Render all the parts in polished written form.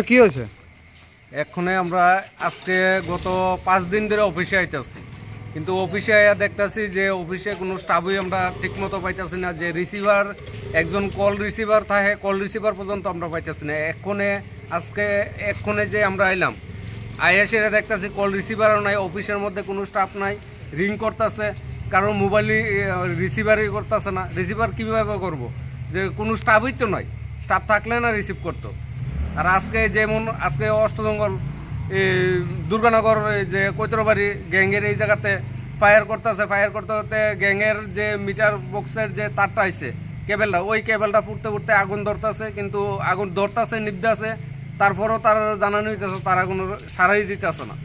কি হয়েছে? এক্ষণে আমরা আজকে গত 5 দিন ধরে অফিসে আইতেছি, কিন্তু অফিসে আইয়া দেখতেছি যে অফিসে কোনো স্টাফই আমরা ঠিকমতো পাইতেছি না। যে রিসিভার, একজন কল রিসিভার থাকে, কল রিসিভার পর্যন্ত আমরা পাইতেছি না। এক্ষণে যে আমরা আইলাম, আইয়া সেটা দেখতেছি কল রিসিভারও নাই, অফিসের মধ্যে কোনো স্টাফ নাই। রিং করতেছে, কারোর মোবাইলই রিসিভারই করতেছে না। রিসিভার কীভাবে করব? যে কোনো স্টাফই তো নয়, স্টাফ থাকলে না রিসিভ করতো। আর আজকে যেমন আজকে অষ্টজঙ্গল দুর্গানগর যে কৈতরবাড়ি গ্যাংয়ের এই জায়গাতে ফায়ার করতে করতে গ্যাংয়ের যে মিটার বক্সের যে তারটা আইছে, কেবেলটা, ওই কেবেলটা ফুটতে ফুটতে আগুন ধরতেছে। কিন্তু আগুন ধরতেছে, নিভতেছে, তারপরও তারা জানানো হইতেছে, তারা কোনো সারাই দিতেছে না।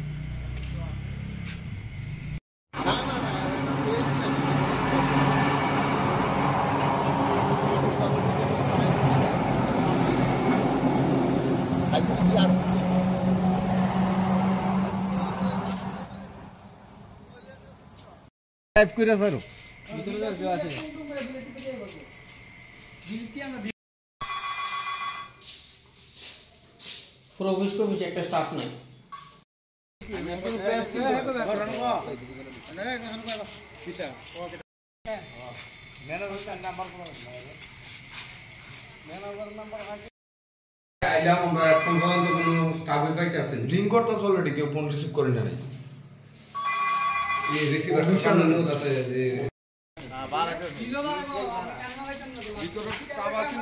একটা স্টাফ নাই। আইলাম আমরা এখন পর্যন্ত কোনো স্টাফই পাইতেছি না। রিং করতেছ অলরেডি, কেউ ফোন রিসিভ করে না। এই রিসিভারটা সামনে নিয়ে যাচ্ছে যে ভিতরে স্টাফ আছে।